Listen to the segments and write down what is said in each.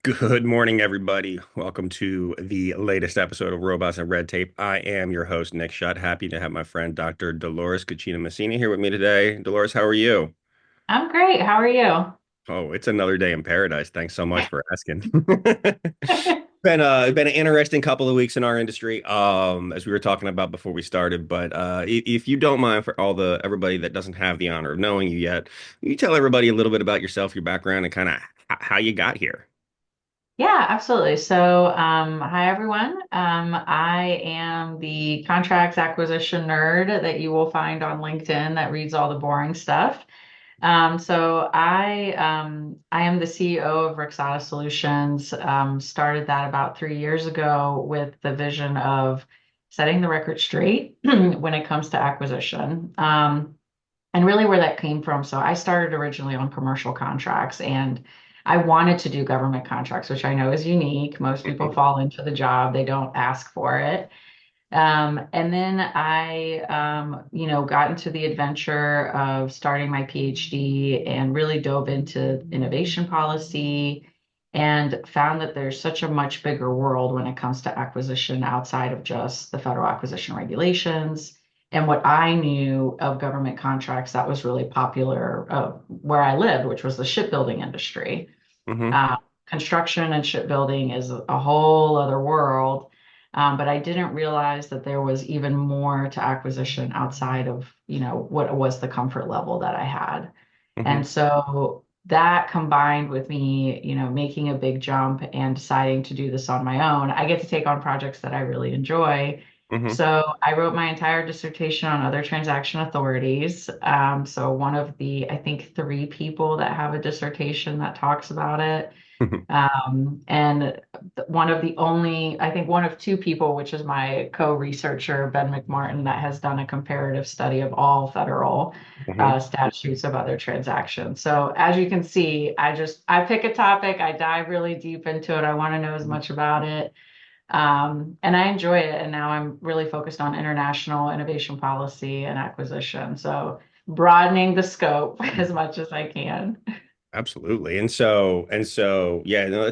Good morning, everybody. Welcome to the latest episode of Robots and Red Tape. I am your host, Nick Shutt. Happy to have my friend Dr. Dolores Kuchina-Musina here with me today. Dolores, how are you? I'm great. How are you? Oh, it's another day in paradise. Thanks so much for asking. Been an interesting couple of weeks in our industry, as we were talking about before we started. But if you don't mind, for all the everybody that doesn't have the honor of knowing you yet, you tell everybody a little bit about yourself, your background, and kind of how you got here. Yeah, absolutely. So, hi everyone. I am the contracts acquisition nerd that you will find on LinkedIn that reads all the boring stuff. So I am the CEO of Rexata Solutions. Started that about 3 years ago with the vision of setting the record straight when it comes to acquisition. And really where that came from. So I started originally on commercial contracts and I wanted to do government contracts, which I know is unique. Most people fall into the job, they don't ask for it. And then I got into the adventure of starting my PhD and really dove into innovation policy and found that there's such a much bigger world when it comes to acquisition outside of just the federal acquisition regulations. And what I knew of government contracts that was really popular where I lived, which was the shipbuilding industry. Hmm. Uh, Construction and shipbuilding is a whole other world. But I didn't realize that there was even more to acquisition outside of, what was the comfort level that I had. Hmm. And so that combined with me, making a big jump and deciding to do this on my own, I get to take on projects that I really enjoy. Hmm. So I wrote my entire dissertation on other transaction authorities. So one of the, I think, three people that have a dissertation that talks about it. And one of the only, I think one of two people, which is my co-researcher, Ben McMartin, that has done a comparative study of all federal Hmm. statutes of other transactions. So as you can see, I pick a topic, I dive really deep into it. I want to know as much about it. And I enjoy it. And now I'm really focused on international innovation policy and acquisition. So broadening the scope as much as I can. Absolutely. Yeah, no,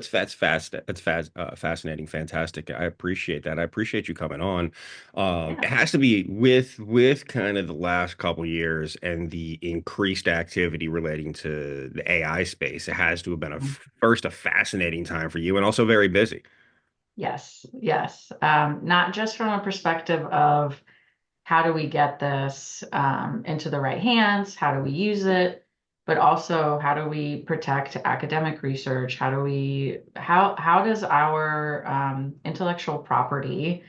fascinating, fantastic. I appreciate that. I appreciate you coming on. It Yeah. has to be with kind of the last couple years and the increased activity relating to the AI space. It has to have been first a fascinating time for you and also very busy. Yes, yes. Not just from a perspective of how do we get this into the right hands? How do we use it? But also, how do we protect academic research? How does our intellectual property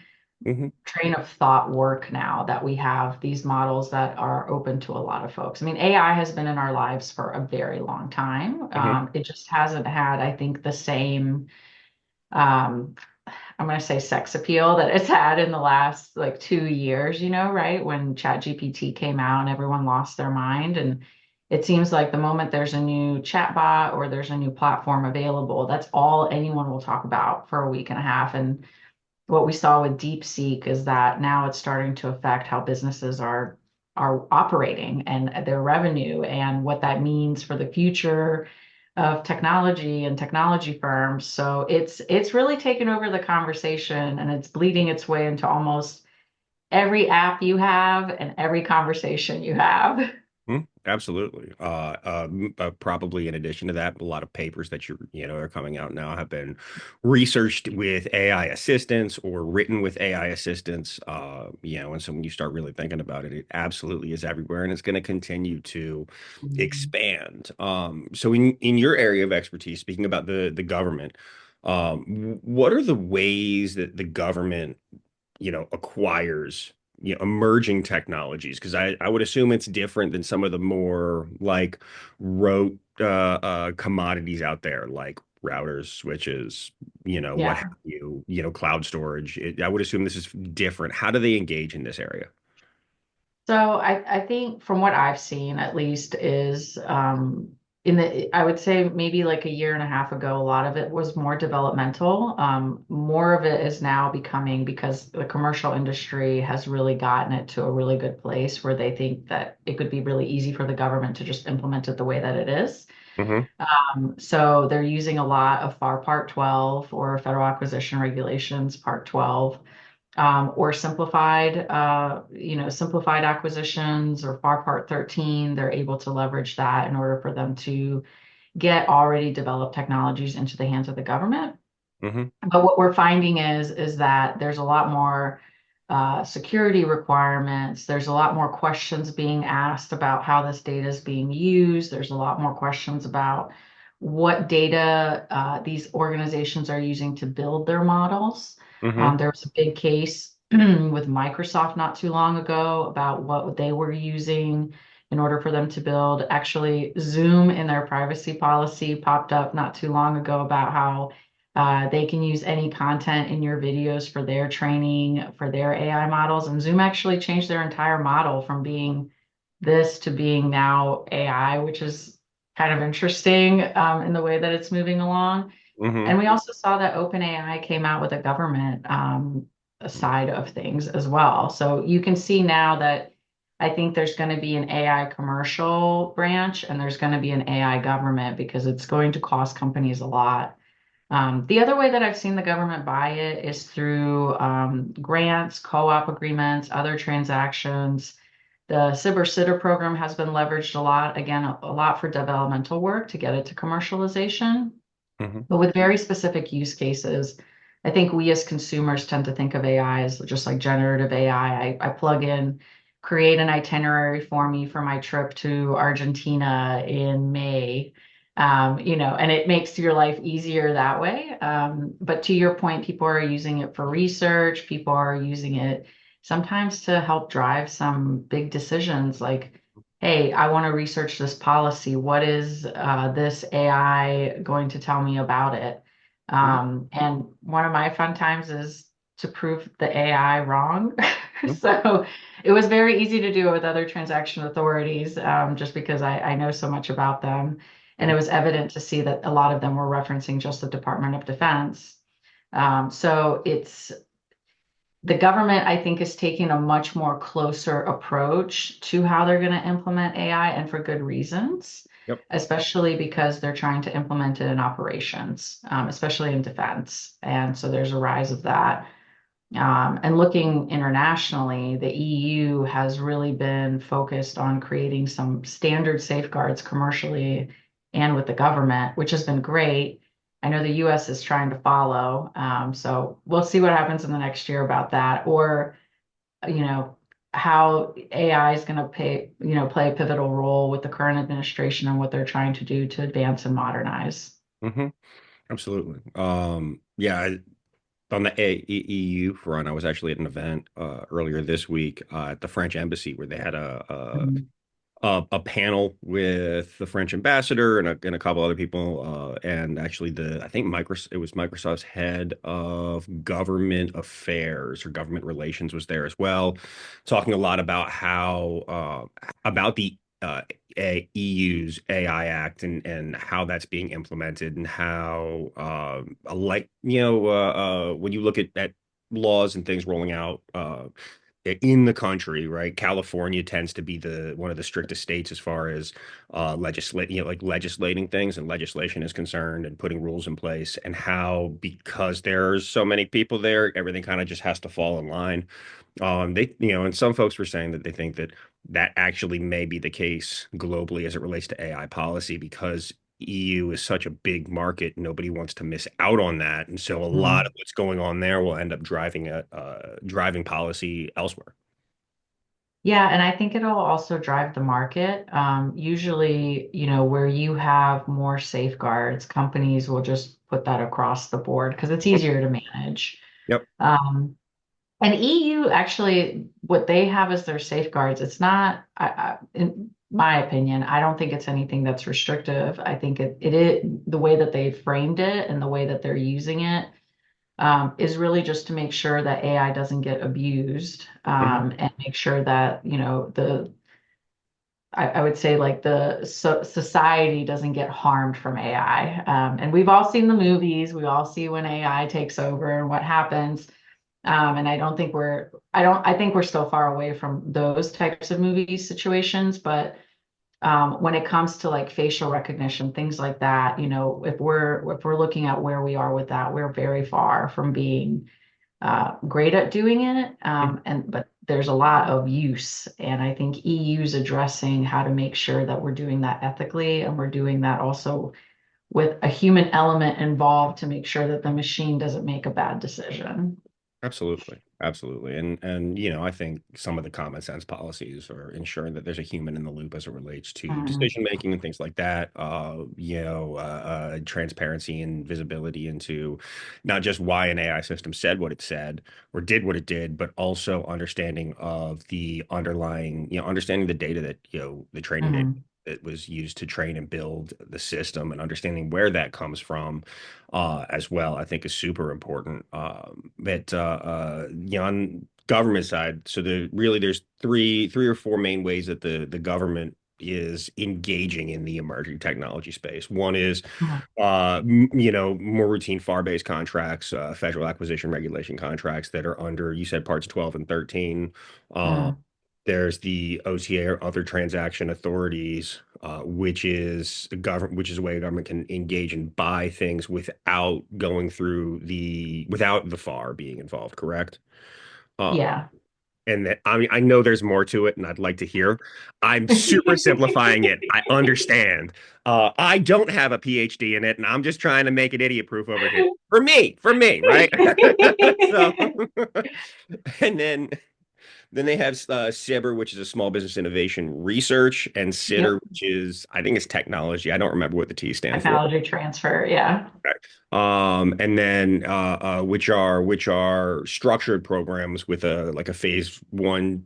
Hmm. train of thought work now that we have these models that are open to a lot of folks? I mean, AI has been in our lives for a very long time. Hmm. It just hasn't had, I think, the same. Um, I'm going to say sex appeal that it's had in the last like 2 years, right? When ChatGPT came out and everyone lost their mind. And it seems like the moment there's a new chatbot or there's a new platform available, that's all anyone will talk about for a week and a half. And what we saw with DeepSeek is that now it's starting to affect how businesses are operating and their revenue and what that means for the future of technology and technology firms. So it's really taken over the conversation and it's bleeding its way into almost every app you have and every conversation you have. Absolutely. Probably in addition to that, a lot of papers that are coming out now have been researched with AI assistance or written with AI assistance. And so when you start really thinking about it, it absolutely is everywhere, and it's going to continue to Mhm. expand. So in your area of expertise, speaking about the government, what are the ways that the government acquires, emerging technologies? Because I would assume it's different than some of the more like rote commodities out there, like routers, switches, what have Yeah. cloud storage. I would assume this is different. How do they engage in this area? So I think from what I've seen at least is I would say maybe like a year and a half ago, a lot of it was more developmental. More of it is now becoming because the commercial industry has really gotten it to a really good place where they think that it could be really easy for the government to just implement it the way that it is. Hmm. So they're using a lot of FAR Part 12 or Federal Acquisition Regulations Part 12, or simplified acquisitions or FAR Part 13. They're able to leverage that in order for them to get already developed technologies into the hands of the government. Hmm. But what we're finding is that there's a lot more security requirements. There's a lot more questions being asked about how this data is being used. There's a lot more questions about what data these organizations are using to build their models. Hmm. There was a big case with Microsoft not too long ago about what they were using in order for them to build. Actually, Zoom in their privacy policy popped up not too long ago about how they can use any content in your videos for their training, for their AI models. And Zoom actually changed their entire model from being this to being now AI, which is kind of interesting in the way that it's moving along. Hmm. And we also saw that OpenAI came out with a government side of things as well. So you can see now that I think there's going to be an AI commercial branch and there's going to be an AI government because it's going to cost companies a lot. The other way that I've seen the government buy it is through grants, co-op agreements, other transactions. The CIBR program has been leveraged a lot, again, a lot for developmental work to get it to commercialization. Hmm. But with very specific use cases, I think we as consumers tend to think of AI as just like generative AI. I plug in, create an itinerary for me for my trip to Argentina in May. And it makes your life easier that way. But to your point, people are using it for research. People are using it sometimes to help drive some big decisions like, hey, I want to research this policy. What is this AI going to tell me about it? And one of my fun times is to prove the AI wrong. So it was very easy to do it with other transaction authorities, just because I know so much about them. And it was evident to see that a lot of them were referencing just the Department of Defense. So it's the government, I think, is taking a much more closer approach to how they're going to implement AI and for good reasons, Yep. especially because they're trying to implement it in operations, especially in defense. And so there's a rise of that. And looking internationally, the EU has really been focused on creating some standard safeguards commercially and with the government, which has been great. I know the US is trying to follow. So we'll see what happens in the next year about that, or, you know, how AI is going to play a pivotal role with the current administration and what they're trying to do to advance and modernize. Hmm. Absolutely. Yeah, on the EU front, I was actually at an event earlier this week at the French embassy where they had Mhm. a panel with the French ambassador and a couple other people, and actually I think it was Microsoft's head of government affairs or government relations was there as well, talking a lot about how about the EU's AI Act and how that's being implemented and how like when you look at laws and things rolling out in the country, right? California tends to be the one of the strictest states as far as like legislating things and legislation is concerned and putting rules in place, and how because there's so many people there, everything kind of just has to fall in line. And some folks were saying that they think that that actually may be the case globally as it relates to AI policy because EU is such a big market, nobody wants to miss out on that, and so a lot of Mhm. what's going on there will end up driving policy elsewhere. Yeah, and I think it'll also drive the market. Usually, where you have more safeguards, companies will just put that across the board because it's easier to manage. Yep. Um, and EU actually, what they have as their safeguards, it's not, in my opinion, I don't think it's anything that's restrictive. I think it is the way that they framed it and the way that they're using it is really just to make sure that AI doesn't get abused Hmm. and make sure that, I would say like society doesn't get harmed from AI. And we've all seen the movies. We all see when AI takes over and what happens. And I think we're still far away from those types of movie situations. But when it comes to like facial recognition, things like that, if we're looking at where we are with that, we're very far from being great at doing it. But there's a lot of use, and I think EU's addressing how to make sure that we're doing that ethically, and we're doing that also with a human element involved to make sure that the machine doesn't make a bad decision. Absolutely. Absolutely. And I think some of the common sense policies are ensuring that there's a human in the loop as it relates to Mhm. decision making and things like that. Transparency and visibility into not just why an AI system said what it said or did what it did, but also understanding of the underlying, understanding the data that, the training data Mhm. that was used to train and build the system and understanding where that comes from as well, I think is super important. On government side, so there's three or four main ways that the government is engaging in the emerging technology space. One is Mhm. more routine FAR-based contracts, federal acquisition regulation contracts that are under, you said parts 12 and 13. Uh, Mhm. there's the OTA or other transaction authorities, which is a way a government can engage and buy things without the FAR being involved, correct? Uh, Yeah. and that, I mean, I know there's more to it, and I'd like to hear. I'm super simplifying it. I understand. I don't have a PhD in it, and I'm just trying to make it idiot proof over here. For me, right? So, and then they have SIBR, which is a small business innovation research, and SITR, Yep. which is, I think it's technology. I don't remember what the T stand for. Technology transfer. Yeah. And then which are structured programs with a like a phase one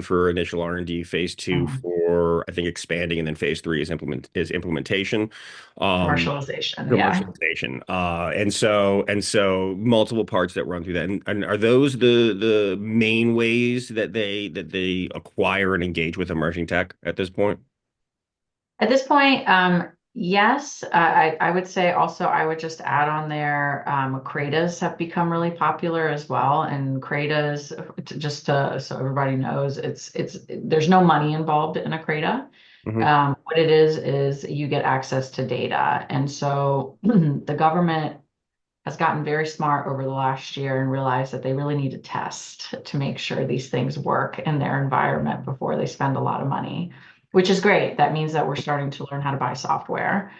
for initial R&D, phase two Mhm. for I think expanding, and then phase three is implementation. Um, Commercialization. Yeah. commercialization. And so multiple parts that run through that. And are those the main ways that they acquire and engage with emerging tech at this point? At this point, yes, I would say also I would just add on there, credas have become really popular as well. And credas, so everybody knows, there's no money involved in a creda. Hmm. What it is you get access to data. And so the government has gotten very smart over the last year and realized that they really need to test to make sure these things work in their environment before they spend a lot of money, which is great. That means that we're starting to learn how to buy software.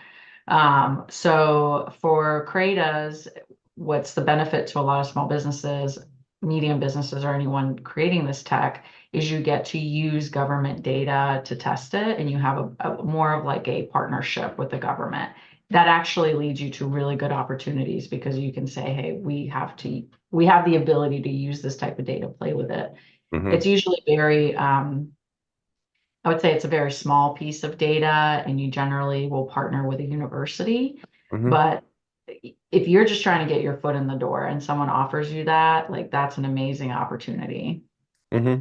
So for credas, what's the benefit to a lot of small businesses, medium businesses, or anyone creating this tech is you get to use government data to test it, and you have a more of like a partnership with the government. That actually leads you to really good opportunities because you can say, hey, we have the ability to use this type of data, play with it. Hmm. It's usually very I would say it's a very small piece of data, and you generally will partner with a university. Hmm. But if you're just trying to get your foot in the door and someone offers you that, like that's an amazing opportunity. Hmm.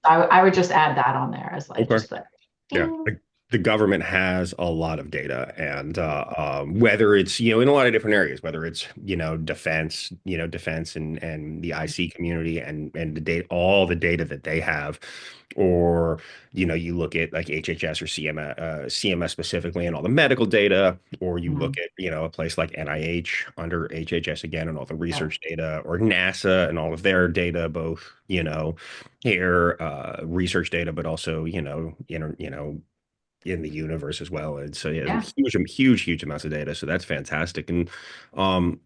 I would just add that on there as like Okay. just the Yeah, ding. the government has a lot of data, and whether it's in a lot of different areas, whether it's defense and the IC community and the data, all the data that they have, or you look at like HHS or CMS specifically and all the medical data, or you look Mhm. at a place like NIH under HHS again and all the Yeah. research data, or NASA and all of their data, both here research data, but also in the universe as well. And so yeah, Yeah. huge amounts of data. So that's fantastic. And um,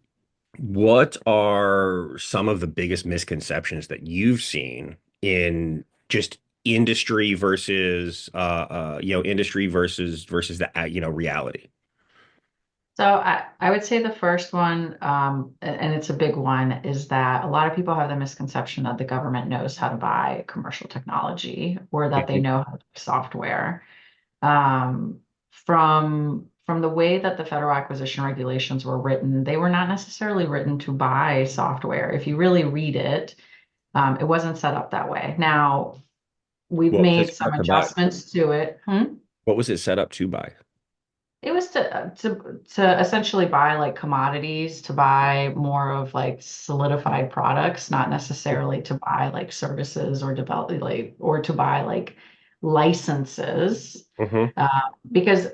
what are some of the biggest misconceptions that you've seen in just industry versus the reality? So I would say the first one, and it's a big one, is that a lot of people have the misconception that the government knows how to buy commercial technology or that they Mhm. know how to buy software. From the way that the federal acquisition regulations were written, they were not necessarily written to buy software. If you really read it, it wasn't set up that way. Now, we've What was it made set some up to buy? adjustments to it. What was it set up to buy? It was to essentially buy like commodities, to buy more of like solidified products, not necessarily to buy like services or develop like or to buy like licenses. Mm-hmm. Uh, because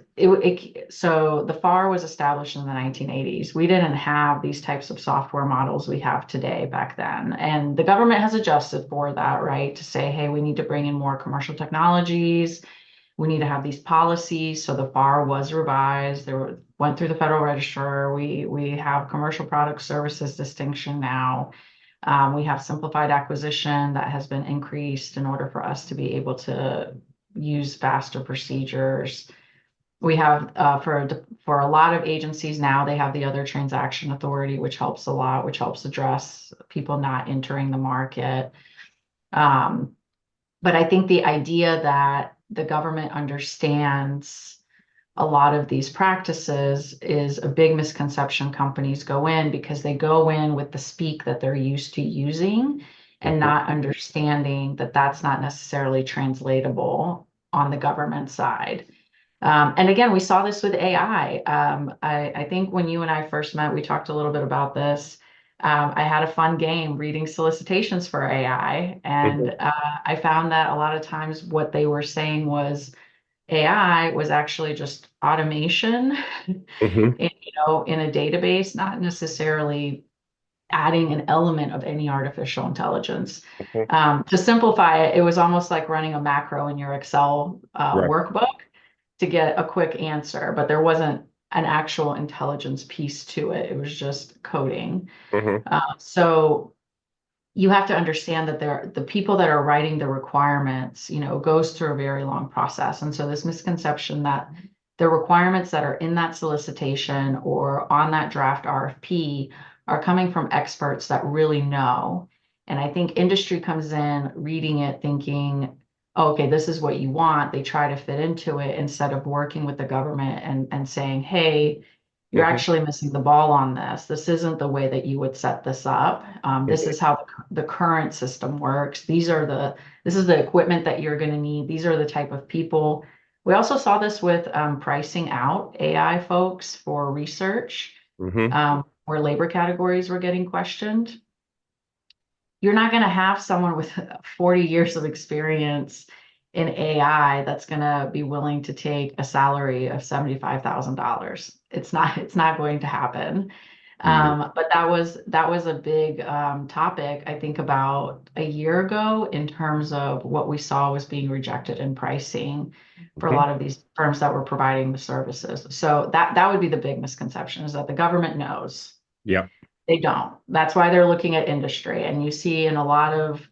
so the FAR was established in the 1980s. We didn't have these types of software models we have today back then. And the government has adjusted for that, right? To say, hey, we need to bring in more commercial technologies. We need to have these policies. So the FAR was revised. Went through the Federal Register. We have commercial product services distinction now. We have simplified acquisition that has been increased in order for us to be able to use faster procedures. We have for a lot of agencies now, they have the other transaction authority, which helps a lot, which helps address people not entering the market. Um, but I think the idea that the government understands a lot of these practices is a big misconception companies go in because they go in with the speak that they're used to using and Mm-hmm. not understanding that that's not necessarily translatable on the government side. And again, we saw this with AI. I think when you and I first met, we talked a little bit about this. I had a fun game reading solicitations for AI, and Mm-hmm. I found that a lot of times what they were saying was AI was actually just automation, Mm-hmm. in a database, not necessarily adding an element of any artificial intelligence. Mm-hmm. To simplify it, it was almost like running a macro in your Excel Right. workbook to get a quick answer, but there wasn't an actual intelligence piece to it. It was just coding. Mm-hmm. So you have to understand that the people that are writing the requirements, goes through a very long process. And so this misconception that the requirements that are in that solicitation or on that draft RFP are coming from experts that really know. And I think industry comes in reading it thinking, oh, okay, this is what you want. They try to fit into it instead of working with the government and saying, hey, you're Mm-hmm. actually missing the ball on this. This isn't the way that you would set this up. This is how the current system works. This is the equipment that you're going to need. These are the type of people. We also saw this with pricing out AI folks for research, Mm-hmm. where labor categories were getting questioned. You're not going to have someone with 40 years of experience in AI that's going to be willing to take a salary of $75,000. It's not going to happen. No. But that was a big topic, I think, about a year ago in terms of what we saw was being rejected in pricing for a Mm-hmm. lot of these firms that were providing the services. So that would be the big misconception is that the government knows. Yep. They don't. That's why they're looking at industry. And you see in a lot of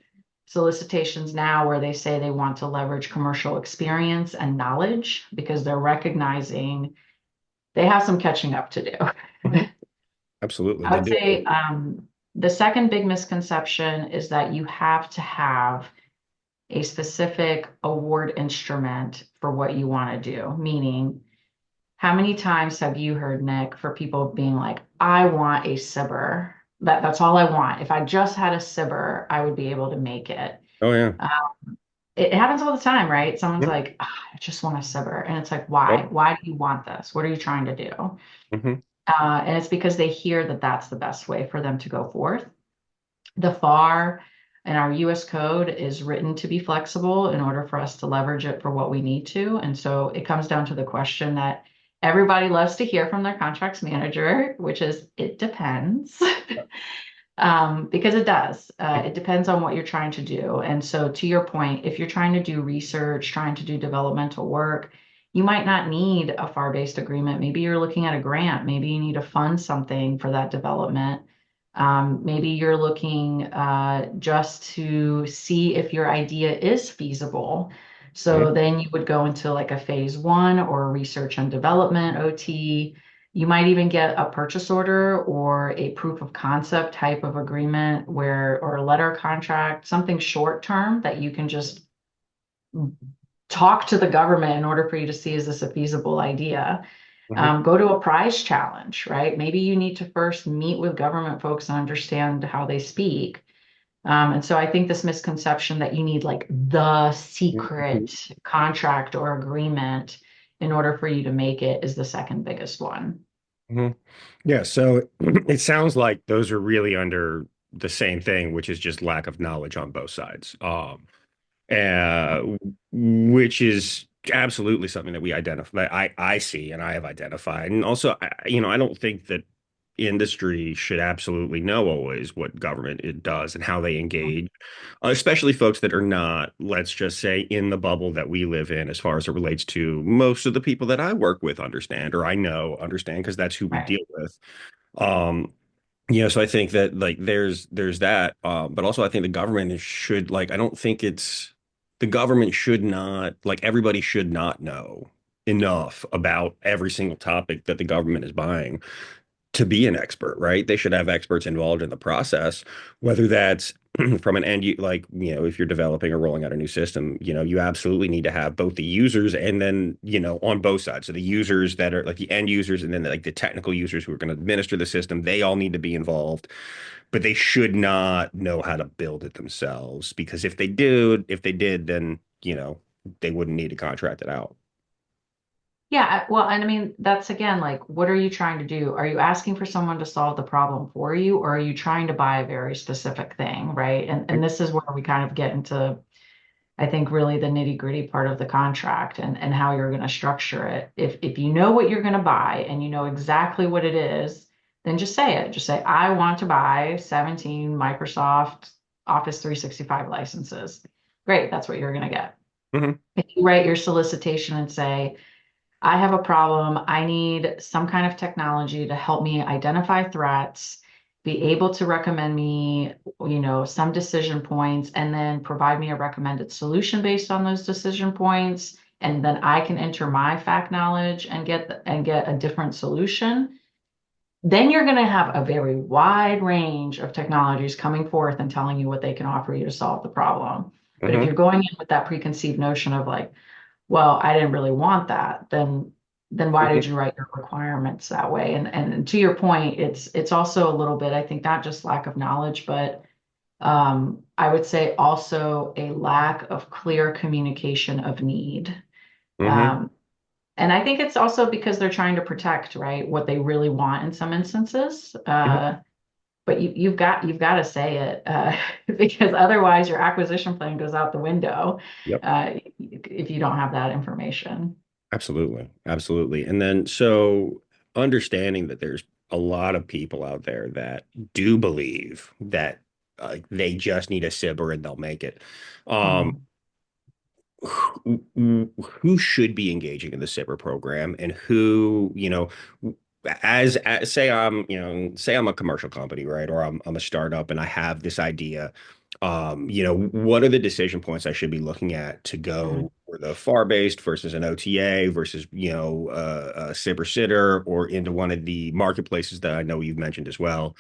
solicitations now where they say they want to leverage commercial experience and knowledge because they're recognizing they have some catching up to do. Absolutely, I they would do. say the second big misconception is that you have to have a specific award instrument for what you want to do, meaning how many times have you heard, Nick, for people being like, I want a sibber. That's all I want. If I just had a sibber, I would be able to make it. Oh yeah. Uh, it happens all the time, right? Someone's Mm-hmm. like, "Ah, I just want a sibber. And it's like, why? Yep. Why do you want this? What are you trying to do? Mm-hmm. And it's because they hear that that's the best way for them to go forth. The FAR and our US code is written to be flexible in order for us to leverage it for what we need to. And so it comes down to the question that everybody loves to hear from their contracts manager, which is it depends. Because it does. It depends on what you're trying to do. And so, to your point, if you're trying to do research, trying to do developmental work, you might not need a FAR-based agreement. Maybe you're looking at a grant. Maybe you need to fund something for that development. Maybe you're looking just to see if your idea is feasible. Mm-hmm. So then you would go into like a phase one or research and development OT. You might even get a purchase order or a proof of concept type of agreement or a letter contract, something short term that you can just talk to the government in order for you to see, is this a feasible idea? Mm-hmm. Go to a prize challenge, right? Maybe you need to first meet with government folks and understand how they speak. And so I think this misconception that you need like the Mhm. secret contract or agreement in order for you to make it is the second biggest one. Mhm. Yeah, so it sounds like those are really under the same thing, which is just lack of knowledge on both sides. Uh, which is absolutely something that we identify. I see and I have identified, and also, I don't think that industry should absolutely know always what government it does and how they engage, especially folks that are not, let's just say, in the bubble that we live in, as far as it relates to most of the people that I work with understand, or I know understand, because that's who we Right. deal with. Um, so I think that like there's that, but also I think the government should like I don't think it's the government should not like everybody should not know enough about every single topic that the government is buying to be an expert, right? They should have experts involved in the process, whether that's from an like, if you're developing or rolling out a new system, you absolutely need to have both the users and then, on both sides. So the users that are like the end users and then like the technical users who are going to administer the system, they all need to be involved, but they should not know how to build it themselves because if they did, then, they wouldn't need to contract it out. Yeah, well, and I mean, that's again, like, what are you trying to do? Are you asking for someone to solve the problem for you, or are you trying to buy a very specific thing, right? And this is where we kind of get into, I think, really the nitty-gritty part of the contract and how you're going to structure it. If you know what you're going to buy and you know exactly what it is, then just say it. Just say, I want to buy 17 Microsoft Office 365 licenses. Great, that's what you're going to get. Hmm. If you write your solicitation and say, I have a problem. I need some kind of technology to help me identify threats, be able to recommend me, some decision points, and then provide me a recommended solution based on those decision points. And then I can enter my fact knowledge and get a different solution. Then you're going to have a very wide range of technologies coming forth and telling you what they can offer you to solve the problem. But if you're Hmm. going in with that preconceived notion of like, well, I didn't really want that, then why did Hmm. you write your requirements that way? And to your point, it's also a little bit, I think, not just lack of knowledge, but I would say also a lack of clear communication of need. Hmm. Um, and I think it's also because they're trying to protect, right, what they really want in some instances. Hmm. But you've got to say it because otherwise your acquisition plan goes out the window Yep. if you don't have that information. Absolutely. Absolutely. And then so understanding that there's a lot of people out there that do believe that they just need a SIBR and they'll make it. Um, Mhm. who should be engaging in the SIBR program and who, as say I'm a commercial company, right? Or I'm a startup and I have this idea. What are the decision points I should be looking at to Mhm. go for the FAR-based versus an OTA versus, a SIBR sitter or into one of the marketplaces that I know you've mentioned as well.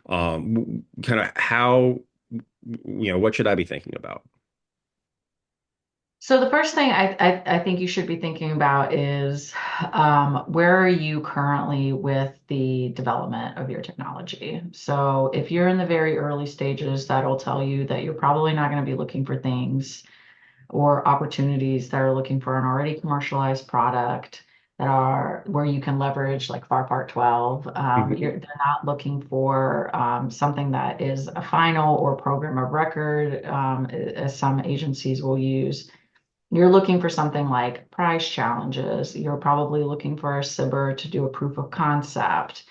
Kind of how, what should I be thinking about? So the first thing I think you should be thinking about is where are you currently with the development of your technology? So if you're in the very early stages, that'll tell you that you're probably not going to be looking for things or opportunities that are looking for an already commercialized product that are where you can leverage like FAR Part 12. They're not looking for something that is a final or program of record, as some agencies will use. You're looking for something like price challenges. You're probably looking for a SIBR to do a proof of concept.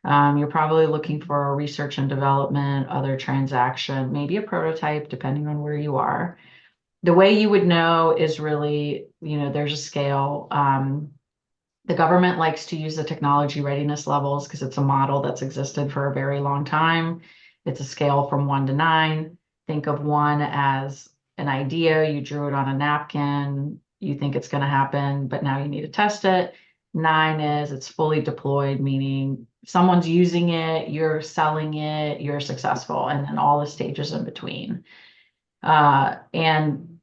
You're probably looking for a research and development, other transaction, maybe a prototype, depending on where you are. The way you would know is really, there's a scale. The government likes to use the technology readiness levels because it's a model that's existed for a very long time. It's a scale from 1 to 9. Think of 1 as an idea, you drew it on a napkin, you think it's going to happen, but now you need to test it. 9 is it's fully deployed, meaning someone's using it, you're selling it, you're successful, and then all the stages in between. And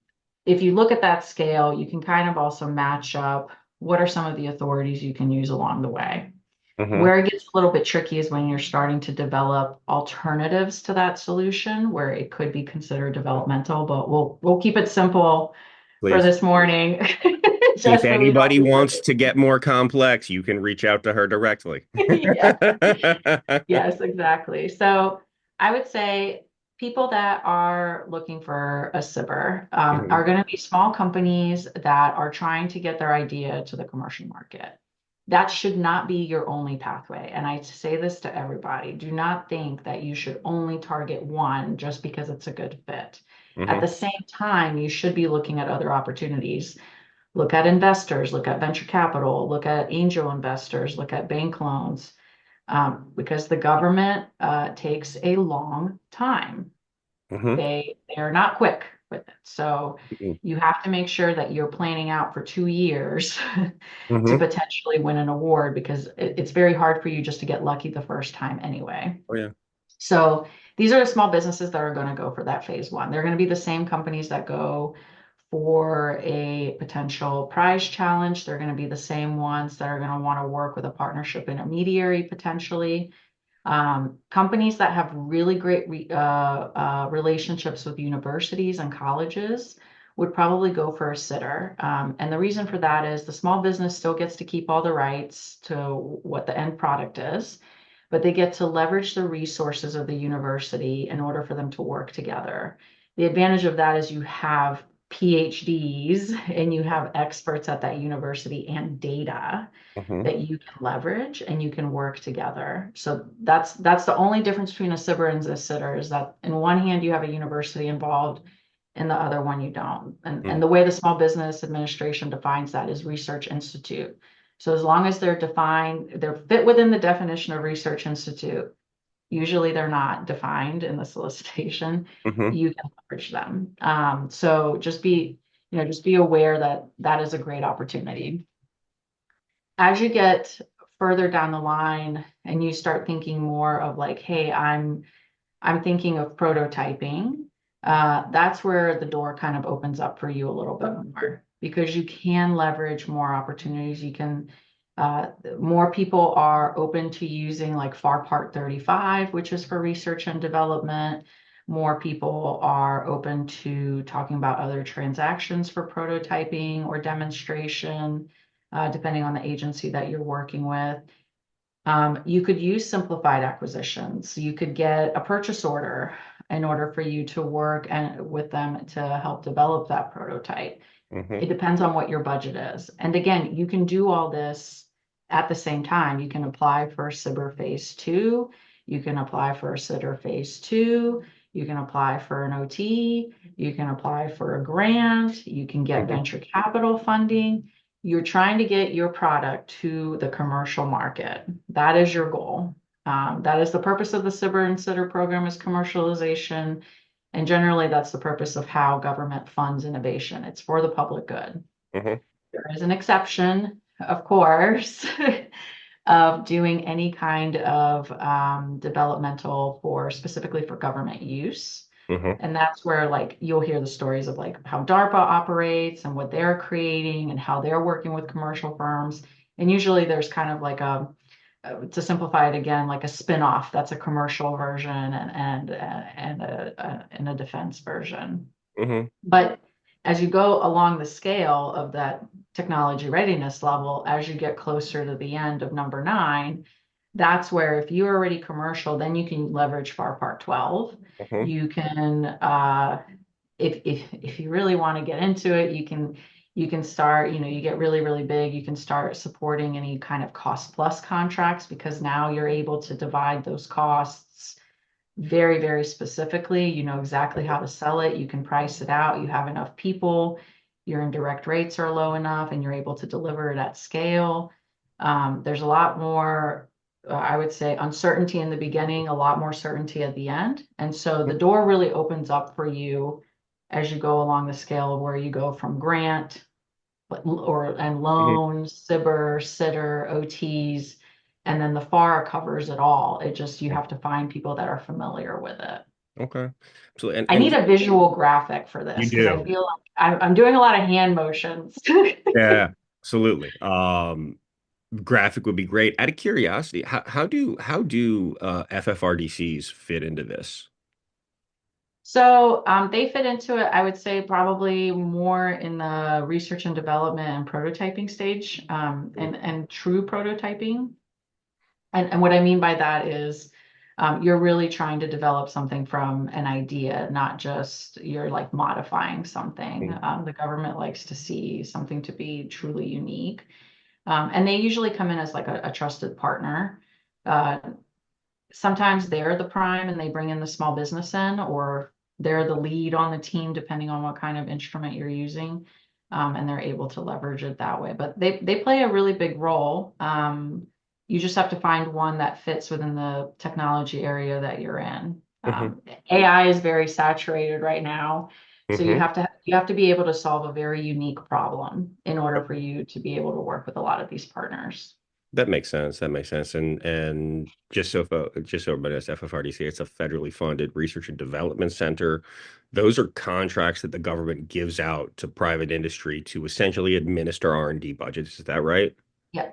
if you look at that scale, you can kind of also match up what are some of the authorities you can use along the way. Hmm. Where it gets a little bit tricky is when you're starting to develop alternatives to that solution, where it could be considered developmental, but we'll keep it simple for Please. this morning, If just so we don't anybody lose wants to get more complex, you can reach out to her directly. it. Yeah. Yes, exactly. So I would say people that are looking for a SIBR Hmm. are going to be small companies that are trying to get their idea to the commercial market. That should not be your only pathway. And I say this to everybody. Do not think that you should only target one just because it's a good fit. At Hmm. the same time, you should be looking at other opportunities. Look at investors, look at venture capital, look at angel investors, look at bank loans, because the government takes a long time. Hmm. They are not quick with it. So you have to make sure that you're planning out for 2 years to Hmm. potentially win an award because it's very hard for you just to get lucky the first time anyway. Oh yeah. So these are the small businesses that are going to go for that phase one. They're going to be the same companies that go for a potential prize challenge. They're going to be the same ones that are going to want to work with a partnership intermediary potentially. Companies that have really great relationships with universities and colleges would probably go for a sitter. And the reason for that is the small business still gets to keep all the rights to what the end product is, but they get to leverage the resources of the university in order for them to work together. The advantage of that is you have PhDs and you have experts at that university and data Hmm. that you can leverage and you can work together. So that's the only difference between a SIBR and a sitter is that in one hand you have a university involved, in the other one you don't. And Hmm. the way the Small Business Administration defines that is research institute. So as long as they're defined, they're fit within the definition of research institute. Usually they're not defined in the solicitation. Hmm. You can leverage them. So just be aware that that is a great opportunity as you get further down the line and you start thinking more of like, hey, I'm thinking of prototyping, that's where the door kind of opens up for you a little bit more because you can leverage more opportunities. You can more people are open to using like FAR Part 35, which is for research and development. More people are open to talking about other transactions for prototyping or demonstration, depending on the agency that you're working with. You could use simplified acquisitions. You could get a purchase order in order for you to work and with them to help develop that prototype. Hmm. It depends on what your budget is. And again, you can do all this at the same time. You can apply for SIBR phase two. You can apply for a SITR phase two. You can apply for an OT. You can apply for a grant. You can get Hmm. venture capital funding. You're trying to get your product to the commercial market. That is your goal. That is the purpose of the SIBR and SITR program is commercialization. And generally, that's the purpose of how government funds innovation. It's for the public good. Hmm. There is an exception, of course, of doing any kind of developmental for specifically for government use. Hmm. And that's where like you'll hear the stories of like how DARPA operates and what they're creating and how they're working with commercial firms. And usually there's kind of like a to simplify it again, like a spin-off that's a commercial version and a defense version. Hmm. But as you go along the scale of that technology readiness level, as you get closer to the end of number nine, that's where if you're already commercial, then you can leverage FAR Part 12. Hmm. You can if you really want to get into it, you can start, you get really, really big, you can start supporting any kind of cost plus contracts because now you're able to divide those costs very, very specifically. You know exactly how to sell it. You can price it out. You have enough people. Your indirect rates are low enough and you're able to deliver it at scale. There's a lot more, I would say, uncertainty in the beginning, a lot more certainty at the end. And so the door really opens up for you as you go along the scale of where you go from grant and Hmm. loans, SIBR, sitter, OTs, and then the FAR covers it all. It just you have to find people that are familiar with it. Okay. So I need a visual graphic for you this because I do. feel like I'm doing a lot of hand motions. Yeah, absolutely. graphic would be great. Out of curiosity, how do FFRDCs fit into this? So they fit into it, I would say, probably more in the research and development and prototyping stage, and true prototyping. And what I mean by that is you're really trying to develop something from an idea, not just you're like modifying something. The government likes to see something to be truly unique. And they usually come in as like a trusted partner. Uh, Sometimes they're the prime and they bring in the small business in, or they're the lead on the team, depending on what kind of instrument you're using. And they're able to leverage it that way. But they play a really big role. You just have to find one that fits within the technology area that you're in. Hmm. AI is very saturated right now. So Hmm. you have to be able to solve a very unique problem in order for you to be able to work with a lot of these partners. That makes sense. That makes sense. And just so everybody knows, FFRDC, it's a federally funded research and development center. Those are contracts that the government gives out to private industry to essentially administer R&D budgets. Is that right? Yeah. Okay.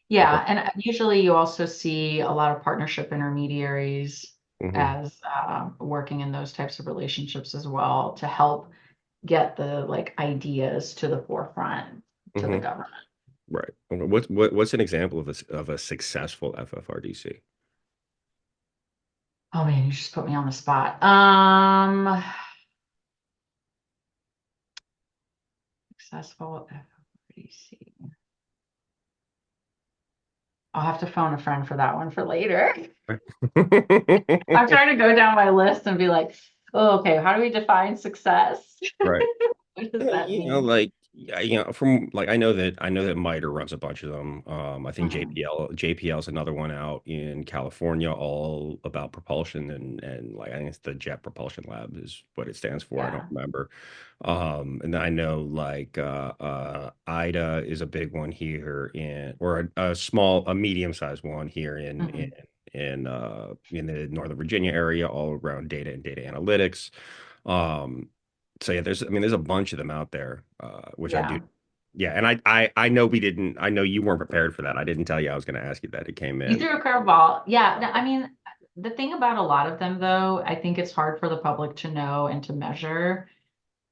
Yeah. And usually you also see a lot of partnership intermediaries Hmm. as working in those types of relationships as well to help get the like ideas to the forefront to the Hmm. government. Right. Okay. What's an example of a successful FFRDC? Oh man, you just put me on the spot. Successful FODC. I'll have to phone a friend for that one for later. I'm trying to go down my list and be like, oh, okay, how do we define success? Right. What does Yeah, that mean? like yeah, from like I know that MITRE runs a bunch of them. I think Mhm. JPL is another one out in California, all about propulsion and like I think it's the Jet Propulsion Lab is what it stands for. I don't Yeah. remember. And I know like IDA is a big one here in or a medium sized one here Mhm. in the Northern Virginia area, all around data and data analytics. Um, so yeah, there's a bunch of them out there, which I do. Yeah. Yeah, and I know we didn't. I know you weren't prepared for that. I didn't tell you I was going to ask you that. It came You in. threw a curveball. Yeah. No, I mean, the thing about a lot of them, though, I think it's hard for the public to know and to measure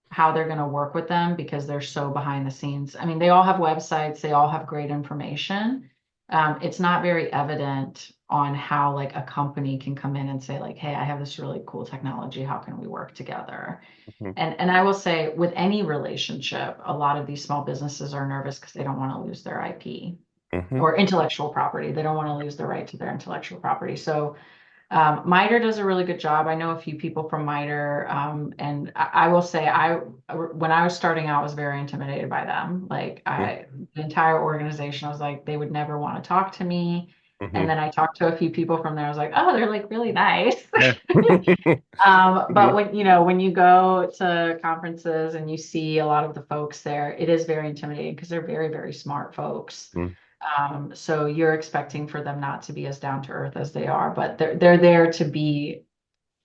how they're going to work with them because they're so behind the scenes. I mean, they all have websites, they all have great information. It's not very evident on how like a company can come in and say like, hey, I have this really cool technology. How can we work together? Hmm. And I will say with any relationship, a lot of these small businesses are nervous because they don't want to lose their IP Hmm. or intellectual property. They don't want to lose the right to their intellectual property. So MITRE does a really good job. I know a few people from MITRE, and I will say, when I was starting out, I was very intimidated by them. The entire organization, I was like, they would never want to talk to me. And Hmm. then I talked to a few people from there. I was like, oh, they're like really nice. Yeah. But when you go to conferences and you see a lot of the folks there, it is very intimidating because they're very, very smart folks. Mhm. So you're expecting for them not to be as down to earth as they are, but they're there to be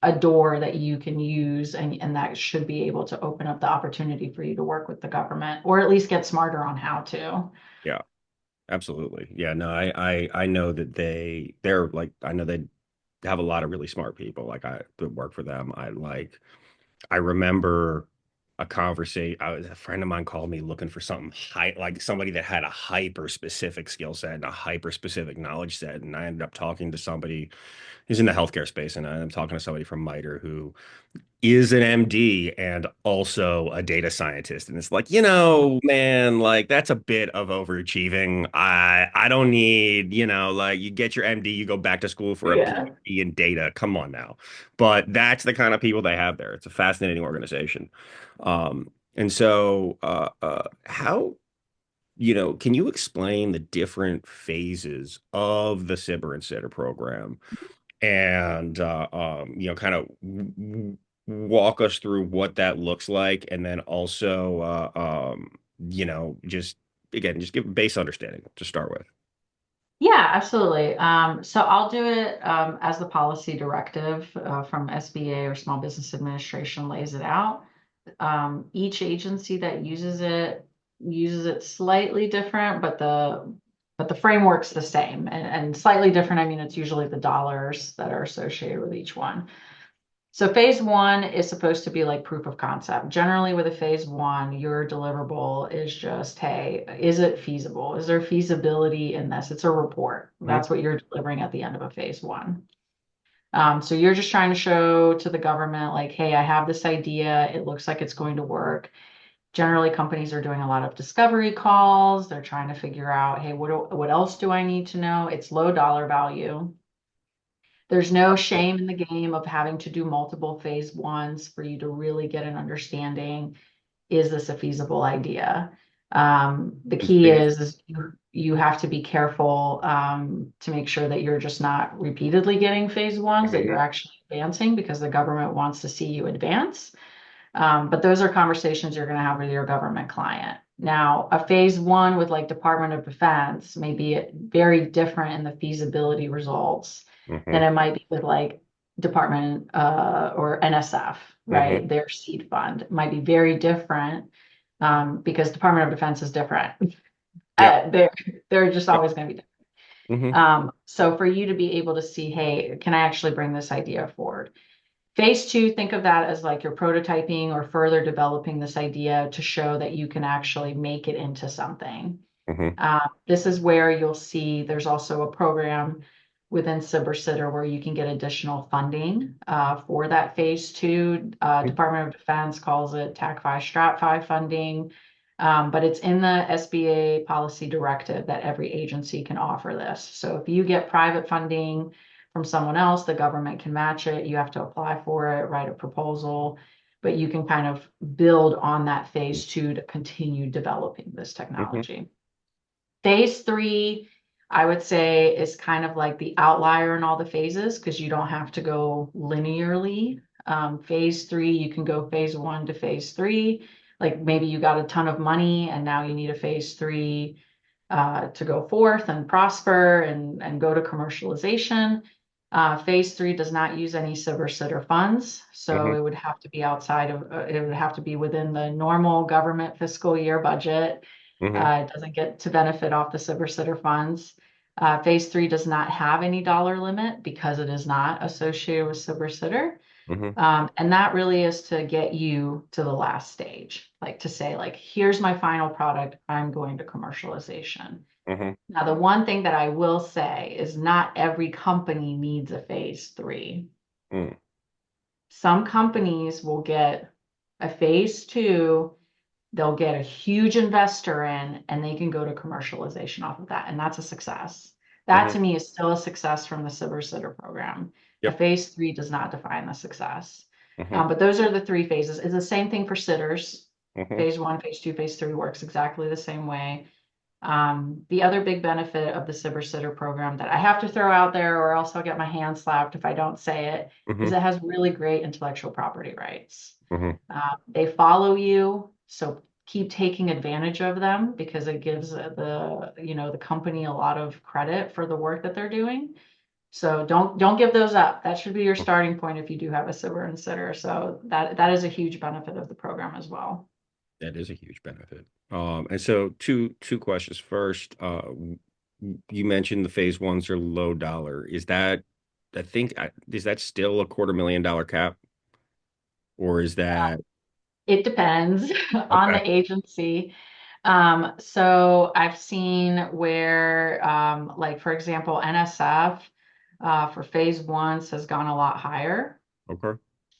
a door that you can use and that should be able to open up the opportunity for you to work with the government or at least get smarter on how to. Yeah, absolutely. Yeah, no, I know that they're like I know they have a lot of really smart people like I that work for them. I remember a conversation. A friend of mine called me looking for something high, like somebody that had a hyper specific skill set and a hyper specific knowledge set. And I ended up talking to somebody who's in the healthcare space, and I ended up talking to somebody from MITRE who is an MD and also a data scientist. And it's like, man, like that's a bit of overachieving. I don't need, like you get your MD, you go back to school for a Yeah. PhD in data. Come on now. But that's the kind of people they have there. It's a fascinating organization. And so how can you explain the different phases of the Sibber and Sitter program? And kind of walk us through what that looks like, and then also, just again, just give a base understanding to start with. Yeah, absolutely. So I'll do it as the policy directive from SBA or Small Business Administration lays it out. Each agency that uses it slightly different, but but the framework's the same and slightly different. I mean, it's usually the dollars that are associated with each one. So phase one is supposed to be like proof of concept. Generally, with a phase one, your deliverable is just, hey, is it feasible? Is there feasibility in this? It's a report. Mhm. That's what you're delivering at the end of a phase one. So you're just trying to show to the government, like, hey, I have this idea. It looks like it's going to work. Generally, companies are doing a lot of discovery calls. They're trying to figure out, hey, what else do I need to know? It's low dollar value. There's no shame in the game of having to do multiple phase ones for you to really get an understanding. Is this a feasible idea? The And key phase, is you have to be careful to make sure that you're just not repeatedly getting phase ones, that you're mhm. actually advancing because the government wants to see you advance. But those are conversations you're going to have with your government client. Now, a phase one with like Department of Defense may be very different in the feasibility results than Mhm. it might be with like Department or NSF, Mhm. right? Their seed fund might be very different because Department of Defense is different. Yep. They're just Yep. always going to be different. Mhm. So for you to be able to see, hey, can I actually bring this idea forward? Phase two, think of that as like you're prototyping or further developing this idea to show that you can actually make it into something. Mhm. This is where you'll see there's also a program within CyberSitter where you can get additional funding for that phase two. Department of Defense calls it TAC-5 Strat-5 funding, but it's in the SBA policy directive that every agency can offer this. So if you get private funding from someone else, the government can match it. You have to apply for it, write a proposal, but you can kind of build on that phase two to continue developing this Mhm. technology. Phase three, I would say, is kind of like the outlier in all the phases because you don't have to go linearly. Phase three, you can go phase one to phase three. Like maybe you got a ton of money and now you need a phase three to go forth and prosper and go to commercialization. Phase three does not use any silver sitter funds, so Mhm. it would have to be outside of, it would have to be within the normal government fiscal year budget. Mhm. It doesn't get to benefit off the silver sitter funds. Phase three does not have any dollar limit because it is not associated with silver sitter. Mhm. And that really is to get you to the last stage, like to say, like, here's my final product, I'm going to commercialization. Mhm. Now, the one thing that I will say is not every company needs a phase three. Mhm. Some companies will get a phase two, they'll get a huge investor in, and they can go to commercialization off of that. And that's a success. That Mhm. to me is still a success from the Silver Sitter program. A Yep. phase three does not define the success. Mhm. But those are the three phases. It's the same thing for sitters. Mhm. Phase one, phase two, phase three works exactly the same way. The other big benefit of the Cyber Sitter program that I have to throw out there, or else I'll get my hand slapped if I don't say it, is Mhm. it has really great intellectual property rights. Mhm. They follow you, so keep taking advantage of them because it gives the company a lot of credit for the work that they're doing. So don't give those up. That should be your starting point if you do have a Cyber and Sitter. So that is a huge benefit of the program as well. That is a huge benefit. And so two questions. First, you mentioned the phase ones are low dollar. Is that is that still a $250,000 cap, or is that It depends on okay? the agency. So I've seen where, like for example, NSF for phase ones has gone a lot higher. Okay.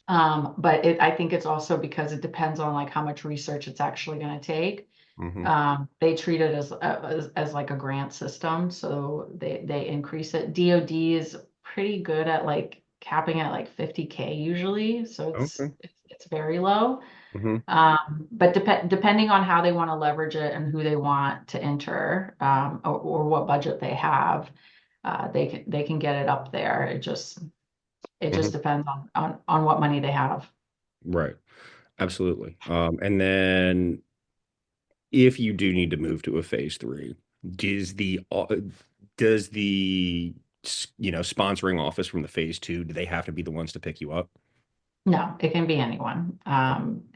But I think it's also because it depends on like how much research it's actually going to take. Mm-hmm. They treat it as like a grant system, so they increase it. DoD is pretty good at like capping at like 50K usually, so Okay. it's very low. Mm-hmm. But depending on how they want to leverage it and who they want to enter, or what budget they have, they can get it up there. It just Mm-hmm. depends on what money they have. Right. Absolutely. And then if you do need to move to a phase three, does the sponsoring office from the phase two, do they have to be the ones to pick you up? No, it can be anyone.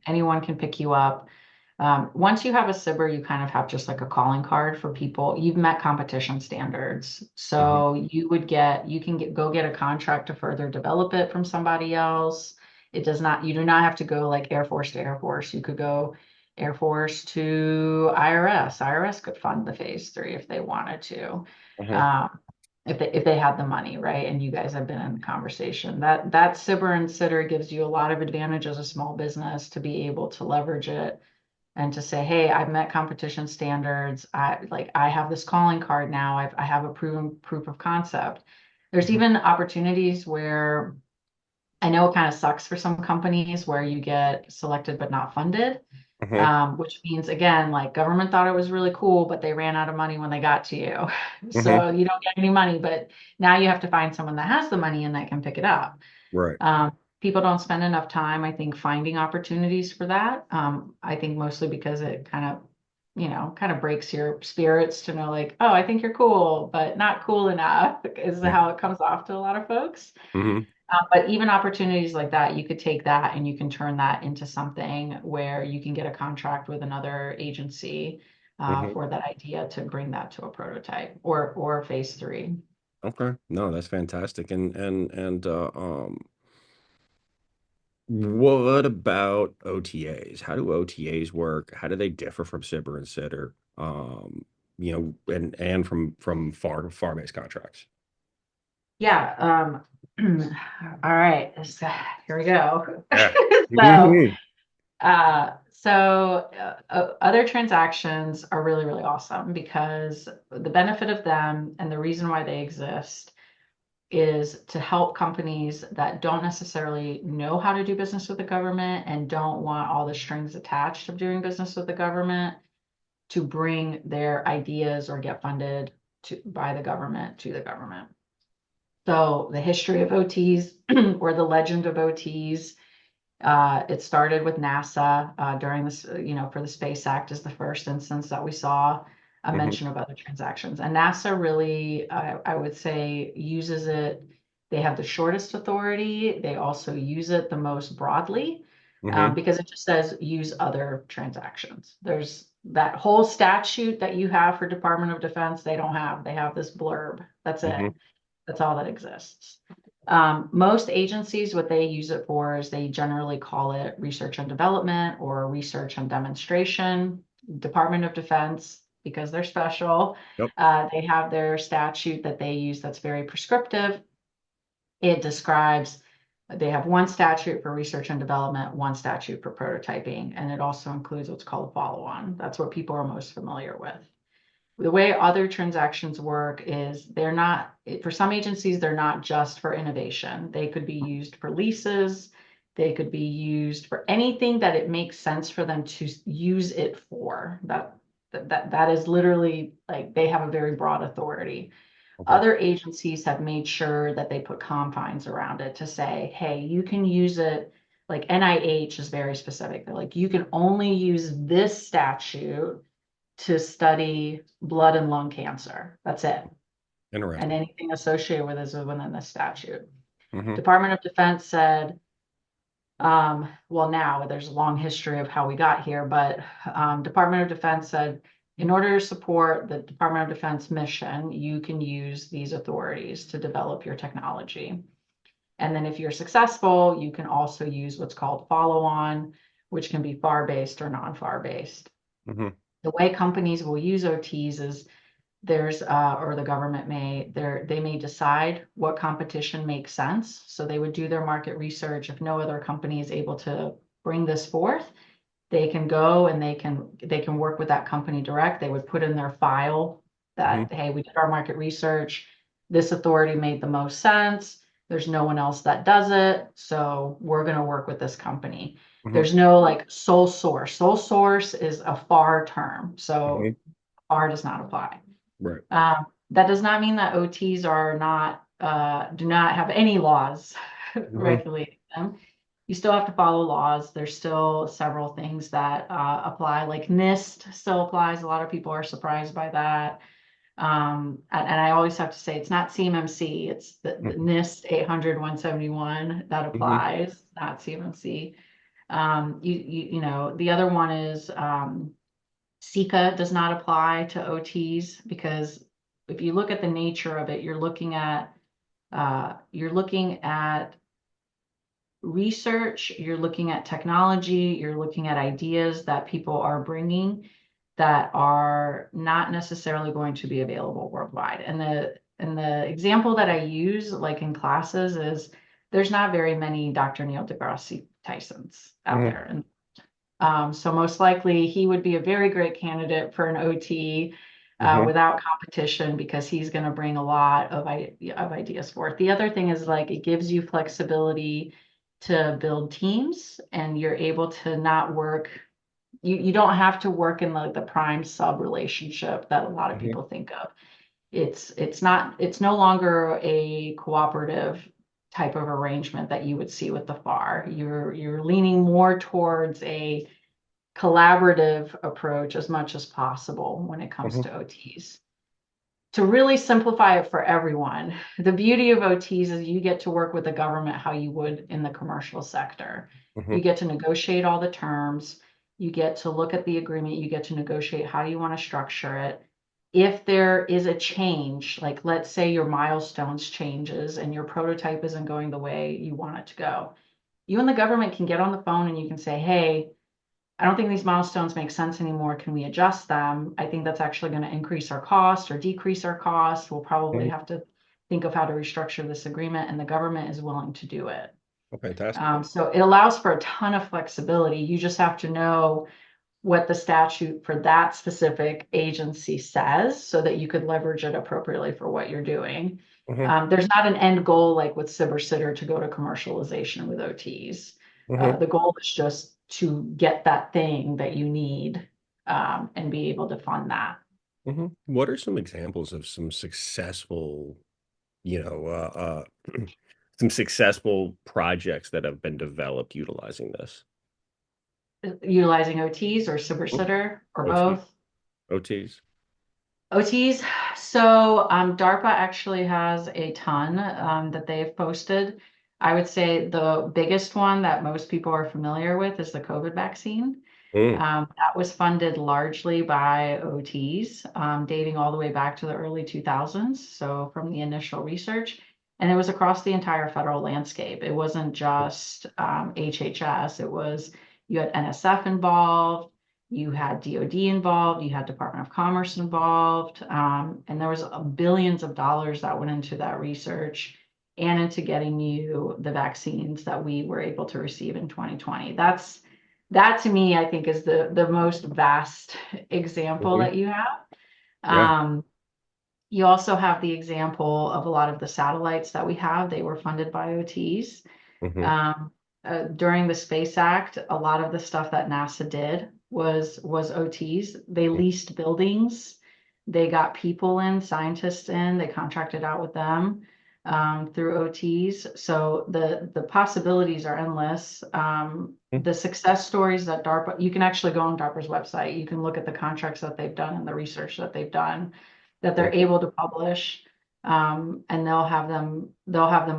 Anyone can pick you up. Once you have a SIBR, you kind of have just like a calling card for people. You've met competition standards. Hmm. So you can go get a contract to further develop it from somebody else. You do not have to go like Air Force to Air Force. You could go Air Force to IRS. IRS could fund the phase three if they wanted to. Hmm. Um, if they had the money, right? And you guys have been in conversation. That SIBR and SITR gives you a lot of advantage as a small business to be able to leverage it and to say, hey, I've met competition standards. I have this calling card now. I have a proven proof of concept. There's Hmm. even opportunities where I know it kind of sucks for some companies where you get selected but not funded, Hmm. which means again, like government thought it was really cool, but they ran out of money when they got to you. Hmm. So you don't get any money, but now you have to find someone that has the money and that can pick it up. Right. People don't spend enough time, I think, finding opportunities for that. I think mostly because it kind of breaks your spirits to know, like, oh, I think you're cool, but not cool enough is how it comes off to a lot of folks. Hmm. But even opportunities like that, you could take that and you can turn that into something where you can get a contract with another agency Hmm. for that idea to bring that to a prototype or phase three. Okay. No, that's fantastic. And what about OTAs? How do OTAs work? How do they differ from SIBR and SITR? And from far-based contracts. Yeah. All right. Here we go. Yeah. So, Hmm. other transactions are really, really awesome because the benefit of them and the reason why they exist is to help companies that don't necessarily know how to do business with the government and don't want all the strings attached of doing business with the government to bring their ideas or get funded by the government to the government. So the history of OTs or the legend of OTs, it started with NASA during this, for the Space Act is the first instance that we saw a Hmm. mention of other transactions. And NASA really, I would say, uses it. They have the shortest authority. They also use it the most broadly Hmm. because it just says use other transactions. There's that whole statute that you have for Department of Defense, they don't have. They have this blurb. That's it. Hmm. That's all that exists. Most agencies, what they use it for is they generally call it research and development or research and demonstration. Department of Defense, because they're special, Yep. they have their statute that they use that's very prescriptive. It describes, they have one statute for research and development, one statute for prototyping, and it also includes what's called a follow-on. That's what people are most familiar with. The way other transactions work is they're not, for some agencies, they're not just for innovation. They could be used for leases. They could be used for anything that it makes sense for them to use it for. That is literally like they have a very broad authority. Okay. Other agencies have made sure that they put confines around it to say, hey, you can use it. Like NIH is very specific. They're like, you can only use this statute to study blood and lung cancer. That's it. And Interesting. anything associated with it is within the statute. Hmm. Department of Defense said, well, now there's a long history of how we got here, but Department of Defense said, in order to support the Department of Defense mission, you can use these authorities to develop your technology. And then if you're successful, you can also use what's called follow-on, which can be FAR-based or non-FAR based. Hmm. The way companies will use OTs is or the government they may decide what competition makes sense. So they would do their market research. If no other company is able to bring this forth, they can go and they can work with that company direct. They would put in their file Hmm. that, hey, we did our market research. This authority made the most sense. There's no one else that does it. So we're going to work with this company. Hmm. There's no like sole source. Sole source is a FAR term. So Hmm. FAR does not apply. Right. That does not mean that OTs are not do not have any laws Hmm. regulating them. You still have to follow laws. There's still several things that apply, like NIST still applies. A lot of people are surprised by that. And I always have to say it's not CMMC, it's the NIST 800 171 that Hmm. applies, not CMMC. The other one is SECA does not apply to OTs because if you look at the nature of it, you're looking at research, you're looking at technology, you're looking at ideas that people are bringing that are not necessarily going to be available worldwide. And the example that I use, like in classes, is there's not very many Dr. Neil deGrasse Tysons out Hmm. there. And so most likely he would be a very great candidate for an OT Hmm. without competition because he's going to bring a lot of ideas forth. The other thing is like it gives you flexibility to build teams and you're able to not work. You don't have to work in like the prime sub relationship that a lot of Hmm. people think of. It's no longer a cooperative type of arrangement that you would see with the FAR. You're leaning more towards a collaborative approach as much as possible when it comes Hmm. to OTs. To really simplify it for everyone, the beauty of OTs is you get to work with the government how you would in the commercial sector. Hmm. You get to negotiate all the terms, you get to look at the agreement, you get to negotiate how you want to structure it. If there is a change, like let's say your milestones changes and your prototype isn't going the way you want it to go, you and the government can get on the phone and you can say, hey, I don't think these milestones make sense anymore. Can we adjust them? I think that's actually going to increase our cost or decrease our cost. We'll probably Hmm. have to think of how to restructure this agreement, and the government is willing to do it. Oh, fantastic. So it allows for a ton of flexibility. You just have to know what the statute for that specific agency says so that you could leverage it appropriately for what you're doing. Hmm. There's not an end goal like with Sitter to go to commercialization with OTs. Hmm. The goal is just to get that thing that you need and be able to fund that. Hmm. What are some examples of some successful, you know, some successful projects that have been developed utilizing this? Utilizing OTs or Mhm. Sitter or OT, both. OTs. OTs. So DARPA actually has a ton that they have posted. I would say the biggest one that most people are familiar with is the COVID vaccine. Mm. That was funded largely by OTs, dating all the way back to the early 2000s. So from the initial research, and it was across the entire federal landscape. It wasn't just HHS. It was you had NSF involved, you had DoD involved, you had Department of Commerce involved, and there was billions of dollars that went into that research and into getting you the vaccines that we were able to receive in 2020. That to me, I think is the most vast example Hmm. that you have. Yeah. Um, you also have the example of a lot of the satellites that we have. They were funded by OTs. Hmm. Um, During the Space Act, a lot of the stuff that NASA did was OTs. They leased buildings, they got people in, scientists in, they contracted out with them through OTs. So the possibilities are endless. The success stories that DARPA, you can actually go on DARPA's website. You can look at the contracts that they've done and the research that they've done that they're able to publish and they'll have them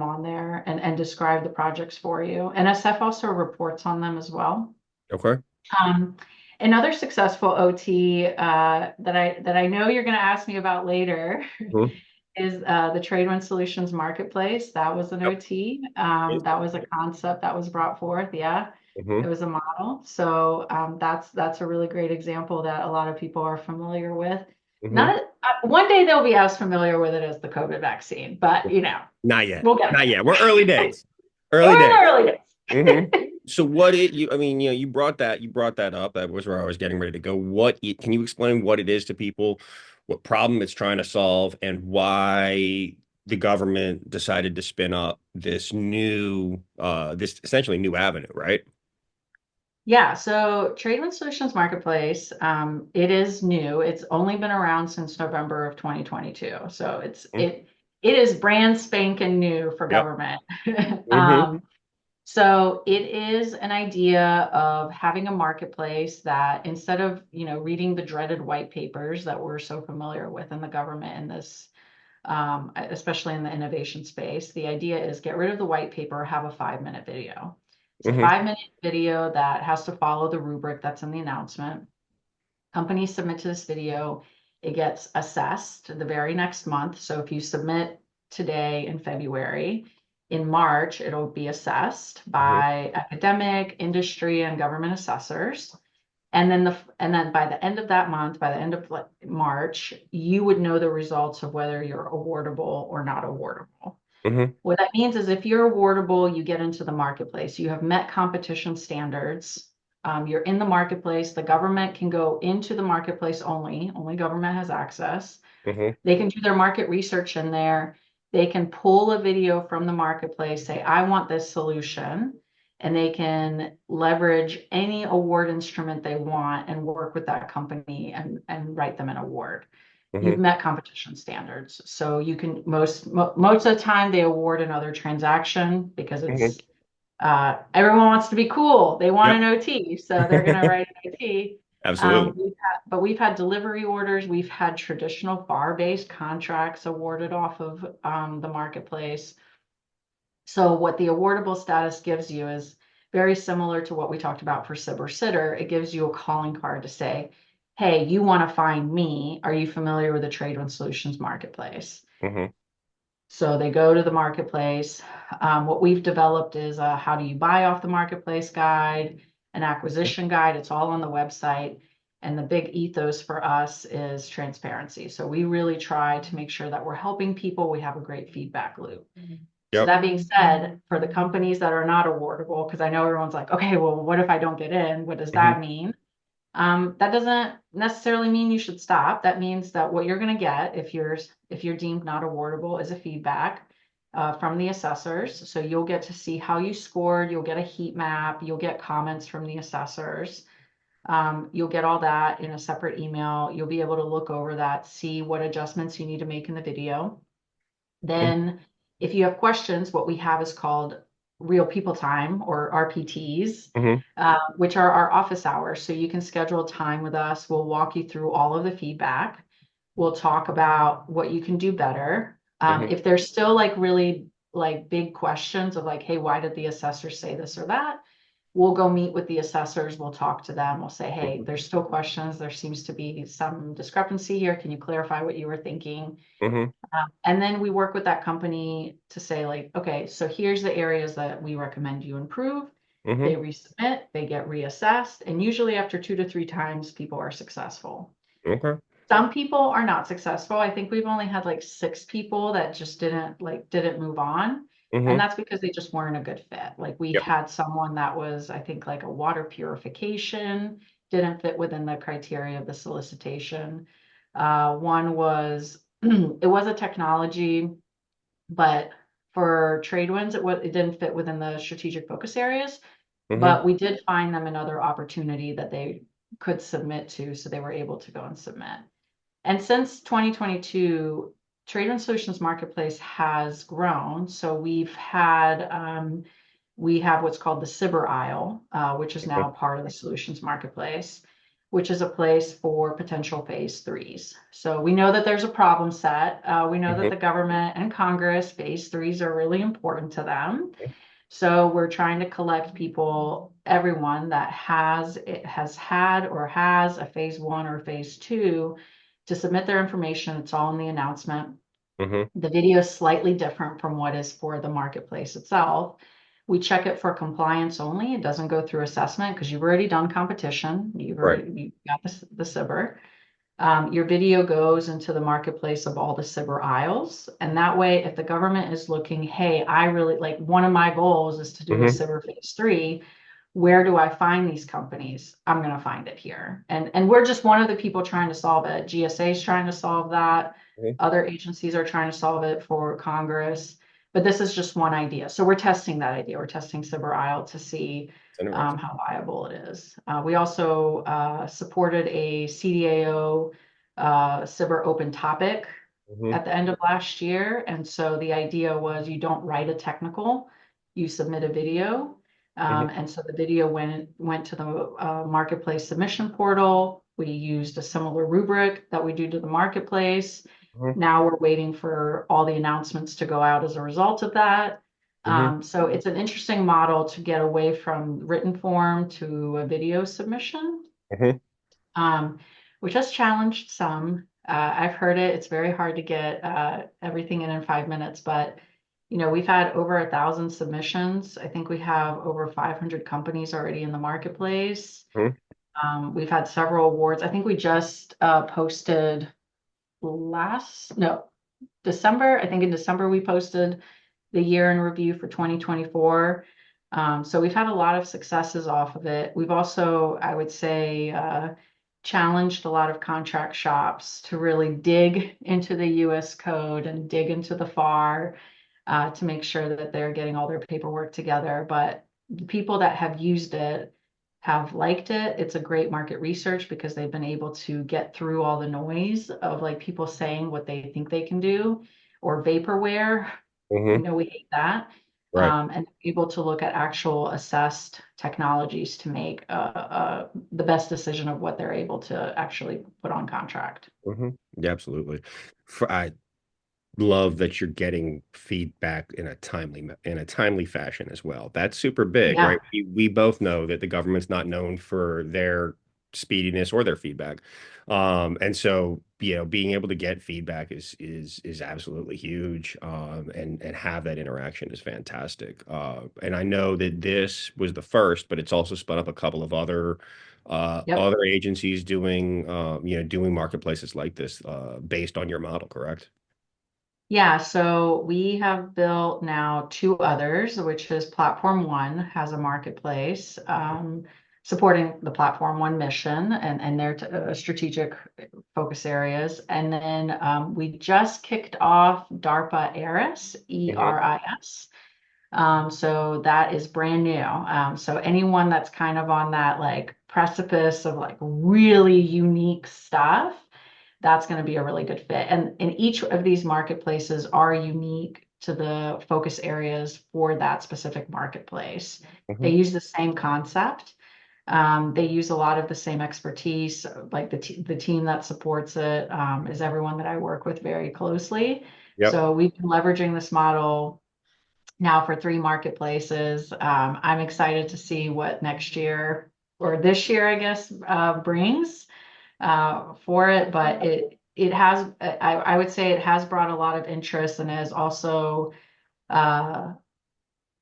on there and describe the projects for you. NSF also reports on them as well. Okay. Um, Another successful OT that I know you're going to ask me about later Mhm. is the Trade Solutions Marketplace. That was an Yep. OT. Amazing. That was a concept that was brought forth. Yeah, it Hmm. was a model. So that's a really great example that a lot of people are familiar with. Hmm. Not one day they'll be as familiar with it as the COVID vaccine, but Not yet. we'll get Not there. yet. We're early days. Early We're in the days. early Hmm. days. So what it you I mean, you brought that up. That was where I was getting ready to go. Can you explain what it is to people, what problem it's trying to solve, and why the government decided to spin up this essentially new avenue, right? Yeah, so Trade Solutions Marketplace, it is new. It's only been around since November of 2022. So Mhm. it is brand spanking new for Yep. government. Hmm. So it is an idea of having a marketplace that instead of, reading the dreaded white papers that we're so familiar with in the government in this, especially in the innovation space, the idea is get rid of the white paper, have a 5-minute video. It's a Hmm. 5-minute video that has to follow the rubric that's in the announcement. Companies submit to this video, it gets assessed the very next month. So if you submit today in February, in March, it'll be assessed Hmm. by academic, industry, and government assessors. And then by the end of that month, by the end of March, you would know the results of whether you're awardable or not awardable. Hmm. What that means is if you're awardable, you get into the marketplace. You have met competition standards. You're in the marketplace. The government can go into the marketplace only government has access. Hmm. They can do their market research in there. They can pull a video from the marketplace, say, I want this solution, and they can leverage any award instrument they want and work with that company and write them an award. You've Hmm. met competition standards. So you can most of the time they award another transaction because Hmm. it's everyone wants to be cool. They want Yep. an OT, so they're going to write an OT. Absolutely. We've had delivery orders. We've had traditional bar-based contracts awarded off of the marketplace. So what the awardable status gives you is very similar to what we talked about for SIB or sitter. It gives you a calling card to say, hey, you want to find me. Are you familiar with the Trade One Solutions marketplace? Hmm. So they go to the marketplace. What we've developed is a how do you buy off the marketplace guide, an acquisition guide. It's all on the website. And the big ethos for us is transparency. So we really try to make sure that we're helping people. We have a great feedback loop. So Yep. that being said, for the companies that are not awardable, because I know everyone's like, okay, well, what if I don't get in? What does Hmm. that mean? That doesn't necessarily mean you should stop. That means that what you're going to get if you're deemed not awardable is a feedback from the assessors. So you'll get to see how you scored. You'll get a heat map. You'll get comments from the assessors. You'll get all that in a separate email. You'll be able to look over that, see what adjustments you need to make in the video. Then, if you have questions, what we have is called real people time or RPTs, Hmm. which are our office hours. So you can schedule time with us. We'll walk you through all of the feedback. We'll talk about what you can do better. Hmm. If there's still like really like big questions of like, hey, why did the assessor say this or that? We'll go meet with the assessors. We'll talk to them. We'll say, hey, there's still questions. There seems to be some discrepancy here. Can you clarify what you were thinking? Hmm. And then we work with that company to say like, okay, so here's the areas that we recommend you improve. They Hmm. resubmit, they get reassessed, and usually after 2 to 3 times, people are successful. Okay. Some people are not successful. I think we've only had like 6 people that just didn't move on. And Hmm. that's because they just weren't a good fit. Like we Yep. had someone that was, I think, like a water purification, didn't fit within the criteria of the solicitation. One was it was a technology, but for trade winds, it didn't fit within the strategic focus areas. Hmm. But we did find them another opportunity that they could submit to, so they were able to go and submit. And since 2022, Trade and Solutions Marketplace has grown. So we have what's called the Cyber Aisle, which is now part of the Solutions Marketplace, which is a place for potential phase threes. So we know that there's a problem set. We know that Hmm. the government and Congress, phase threes are really important to them. So we're trying to collect people, everyone that has had or has a phase one or phase two to submit their information. It's all in the announcement. Hmm. The video is slightly different from what is for the marketplace itself. We check it for compliance only. It doesn't go through assessment because you've already done competition. Right. You got the SIBR. Your video goes into the marketplace of all the SIBR aisles. And that way, if the government is looking, hey, I really like one of my goals is to do a Hmm. SIBR phase three. Where do I find these companies? I'm going to find it here. And we're just one of the people trying to solve it. GSA is trying to solve that. Hmm. Other agencies are trying to solve it for Congress. But this is just one idea. So we're testing that idea. We're testing SIBR aisle to see It's interesting. how viable it is. We also supported a CDAO SIBR open topic Hmm. at the end of last year. And so the idea was you don't write a technical, you submit a video. Hmm. And so the video went to the marketplace submission portal. We used a similar rubric that we do to the marketplace. Hmm. Now we're waiting for all the announcements to go out as a result of that. Hmm. So it's an interesting model to get away from written form to a video submission, Hmm. um, which has challenged some. I've heard it. It's very hard to get everything in 5 minutes, but we've had over 1,000 submissions. I think we have over 500 companies already in the marketplace. Hmm. We've had several awards. I think we just posted no, December. I think in December we posted the year in review for 2024. So we've had a lot of successes off of it. We've also, I would say, challenged a lot of contract shops to really dig into the US code and dig into the FAR to make sure that they're getting all their paperwork together. But the people that have used it have liked it. It's a great market research because they've been able to get through all the noise of like people saying what they think they can do or vaporware. Hmm. We hate that. Right. And able to look at actual assessed technologies to make the best decision of what they're able to actually put on contract. Hmm. Yeah, absolutely. I love that you're getting feedback in a timely fashion as well. That's super big, right? Yeah. We both know that the government's not known for their speediness or their feedback. And so, being able to get feedback is absolutely huge. And have that interaction is fantastic. And I know that this was the first, but it's also spun up a couple of Yep. other agencies doing marketplaces like this based on your model, correct? Yeah, so we have built now two others, which is Platform One has a marketplace supporting the Platform One mission and their strategic focus areas. And then we just kicked off DARPA ERIS, Hmm. ERIS. So that is brand new. So anyone that's kind of on that like precipice of like really unique stuff, that's going to be a really good fit. And each of these marketplaces are unique to the focus areas for that specific marketplace. They Hmm. use the same concept. They use a lot of the same expertise. Like the team that supports it is everyone that I work with very closely. Yep. So we've been leveraging this model now for three marketplaces. I'm excited to see what next year or this year, I guess, brings for it. But it has, I would say, it has brought a lot of interest and has also uh,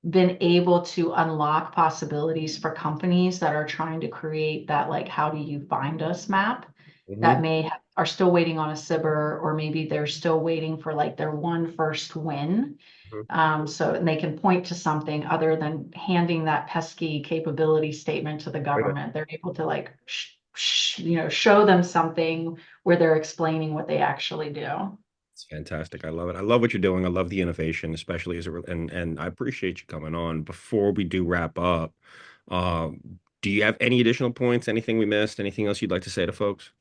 been able to unlock possibilities for companies that are trying to create that like how do you find us map Hmm. that are still waiting on a SIBR or maybe they're still waiting for like their one first win. So and they can point to something other than handing that pesky capability statement to the government. They're able to like show them something where they're explaining what they actually do. It's fantastic. I love it. I love what you're doing. I love the innovation, especially and I appreciate you coming on. Before we do wrap up, do you have any additional points? Anything we missed? Anything else you'd like to say to folks?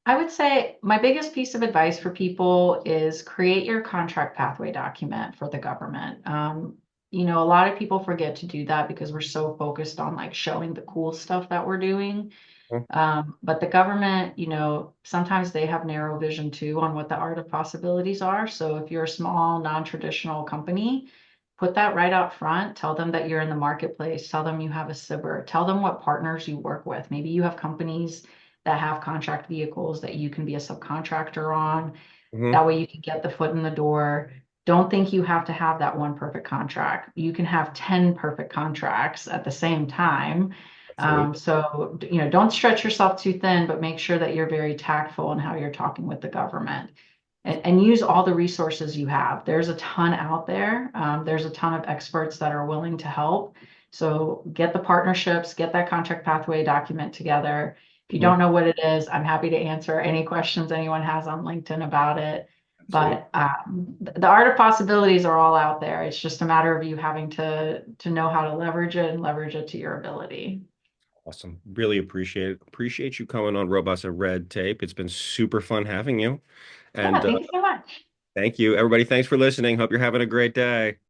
I would say my biggest piece of advice for people is create your contract pathway document for the government. A lot of people forget to do that because we're so focused on like showing the cool stuff that we're doing. Mhm. But the government, sometimes they have narrow vision too on what the art of possibilities are. So if you're a small, non-traditional company, put that right out front. Tell them that you're in the marketplace. Tell them you have a SIBR. Tell them what partners you work with. Maybe you have companies that have contract vehicles that you can be a subcontractor on. Mhm. That way you can get the foot in the door. Don't think you have to have that one perfect contract. You can have 10 perfect contracts at the same time. Absolutely. Don't stretch yourself too thin, but make sure that you're very tactful in how you're talking with the government and use all the resources you have. There's a ton out there. There's a ton of experts that are willing to help. So get the partnerships, get that contract pathway document together. If you Mhm. don't know what it is, I'm happy to answer any questions anyone has on LinkedIn about it. Absolutely. But the art of possibilities are all out there. It's just a matter of you having to know how to leverage it and leverage it to your ability. Awesome. Really appreciate it. Appreciate you coming on Robots of Red Tape. It's been super fun having you. Yeah, And thank you so much. thank you, everybody. Thanks for listening. Hope you're having a great day.